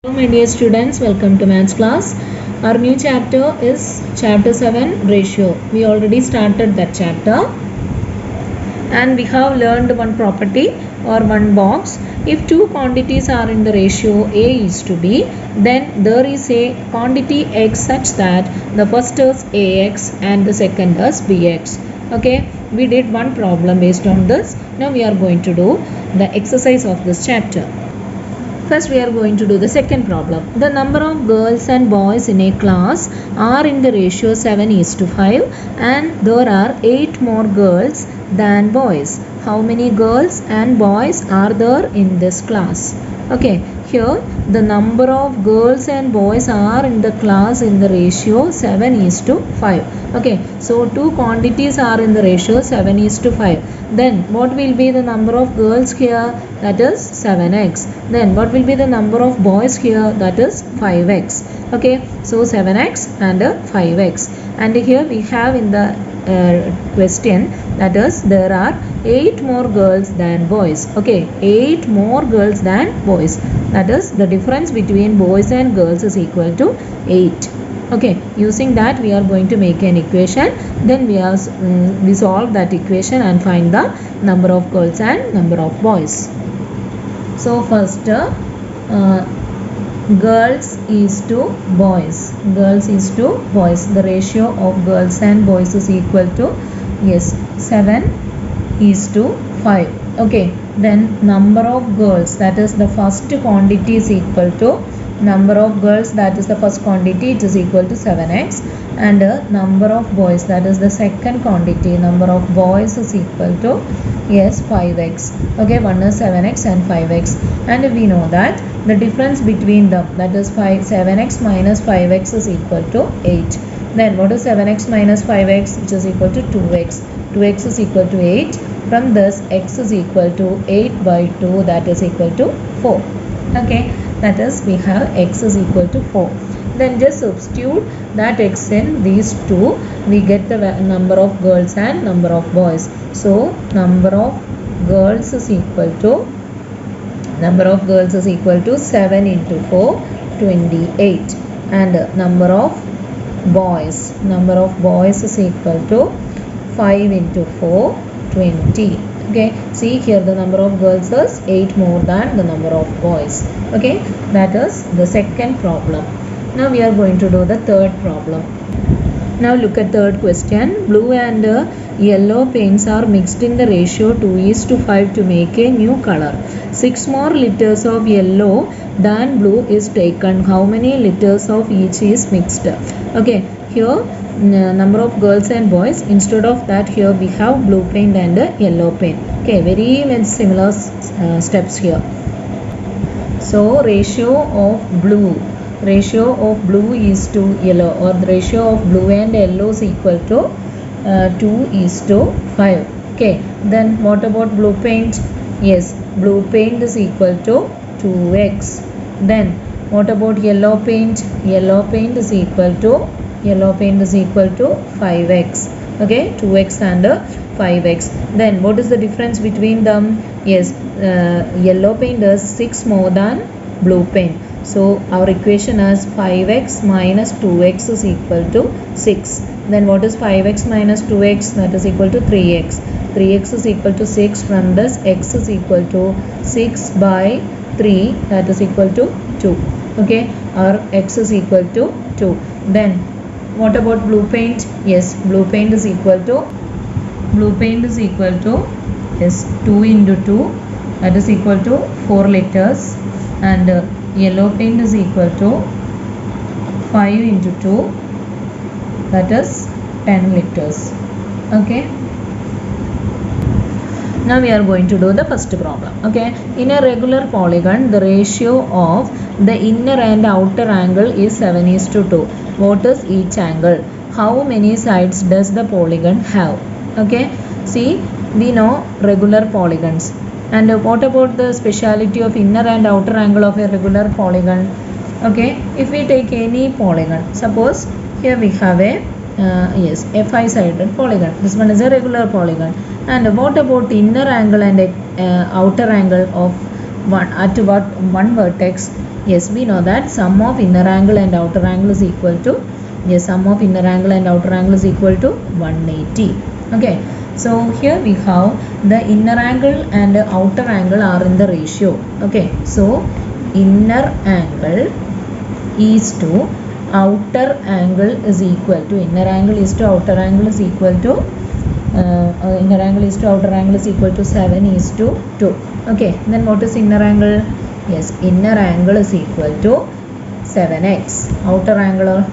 Hello my dear students, welcome to maths class. Our new chapter is chapter 7 ratio. We already started that chapter and we have learned one property or one box. If two quantities are in the ratio A is to B, then there is a quantity X such that the first is AX and the second is BX. Okay, we did one problem based on this. Now we are going to do the exercise of this chapter. First we are going to do the second problem. The number of girls and boys in a class are in the ratio 7:5 and there are 8 more girls than boys. How many girls and boys are there in this class? Okay, here the number of girls and boys are in the class in the ratio 7:5. Okay, so two quantities are in the ratio 7:5. Then what will be the number of girls here? That is 7x. Then what will be the number of boys here? That is 5x. Okay, so 7x and 5x. And here we have in the question, that is there are 8 more girls than boys. Okay, 8 more girls than boys. That is the difference between boys and girls is equal to 8. Okay, using that we are going to make an equation. Then we solve that equation and find the number of girls and number of boys. So first girls is to boys. Girls is to boys. The ratio of girls and boys is equal to 7:5. Okay, then number of girls, that is the first quantity, is equal to number of girls, that is the first quantity, it is equal to 7x, and number of boys, that is the second quantity, number of boys is equal to 5x. Okay, one is 7x and 5x, and we know that the difference between them, that is 7x minus 5x is equal to 8. Then what is 7x minus 5x, which is equal to 2x. 2x is equal to 8. From this, x is equal to 8 by 2, that is equal to 4. Okay, that is we have x is equal to 4. Then just substitute that x in these two, we get the number of girls and number of boys. So number of girls is equal to 7 into 4, 28, and number of boys is equal to 5 into 4, 20. Okay, see here the number of girls is 8 more than the number of boys. Okay, that is the second problem. Now we are going to do the third problem. Now look at third question. Blue and yellow paints are mixed in the ratio 2:5 to make a new color. 6 more liters of yellow than blue is taken. How many liters of each is mixed? Okay, here number of girls and boys, instead of that here we have blue paint and yellow paint. Okay, very much similar steps here. So ratio of blue is to yellow, or the ratio of blue and yellow is equal to 2:5. Okay, then what about blue paint? Yes, blue paint is equal to 2x. Then what about yellow paint? Yellow paint is equal to 5x. Okay, 2x and 5x. Then what is the difference between them? Yes, yellow paint is 6 more than blue paint. So our equation is 5x minus 2x is equal to 6. Then what is 5x minus 2x? That is equal to 3x. 3x is equal to 6. From this, x is equal to 6 by 3, that is equal to 2. Okay, our x is equal to 2. Then what about blue paint? Yes, blue paint is equal to 2 into 2, that is equal to 4 liters, and yellow paint is equal to 5 into 2, that is 10 liters. Okay, now we are going to do the first problem. Okay, in a regular polygon, the ratio of the inner and outer angle is 7:2. What is each angle? How many sides does the polygon have? Okay, see, we know regular polygons. And what about the speciality of inner and outer angle of a regular polygon? Okay, if we take any polygon, suppose here we have a 5-sided polygon. This one is a regular polygon. And what about inner angle and outer angle of one vertex? Yes, we know that sum of inner angle and outer angle is equal to, yes, sum of inner angle and outer angle is equal to 180. Okay, so here we have the inner angle and the outer angle are in the ratio. Okay, so inner angle is to outer angle is equal to, inner angle is to outer angle is equal to inner angle is to outer angle is equal to 7 is to 2. Okay, then what is inner angle? Yes, inner angle is equal to 7x. Outer angle,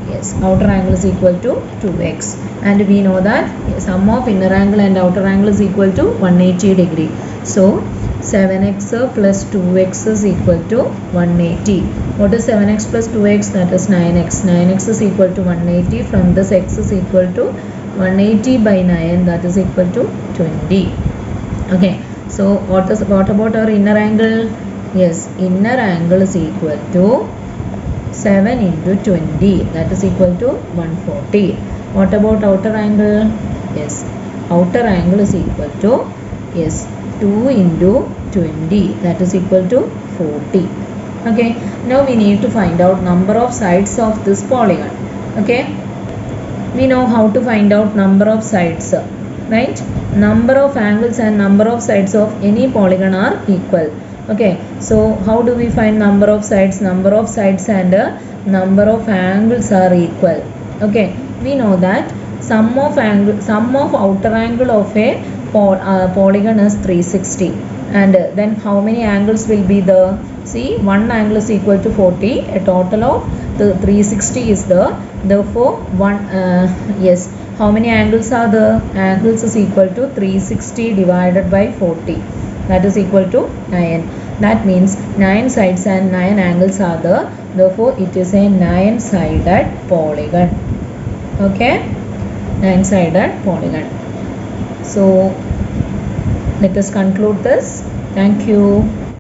yes, outer angle is equal to 2x. And we know that sum of inner angle and outer angle is equal to 180 degree. So 7x plus 2x is equal to 180. What is 7x plus 2x? That is 9x. 9x is equal to 180. From this, x is equal to 180 by 9, that is equal to 20. Okay, so what about our inner angle? Yes, inner angle is equal to 7 into 20, that is equal to 140. What about outer angle? Yes, outer angle is equal to, yes, 2 into 20, that is equal to 40. Okay, now we need to find out number of sides of this polygon. Okay, we know how to find out number of sides, right? Number of angles and number of sides of any polygon are equal. Okay, so how do we find number of sides? Number of sides and number of angles are equal. Okay, we know that sum of outer angle of a polygon is 360, and then how many angles will be there? See, one angle is equal to 40, a total of the 360 is there. Therefore yes, how many angles are there? Angles is equal to 360 divided by 40, that is equal to 9. That means 9 sides and 9 angles are there. Therefore it is a 9-sided polygon. Okay, 9-sided polygon. So let us conclude this. Thank you.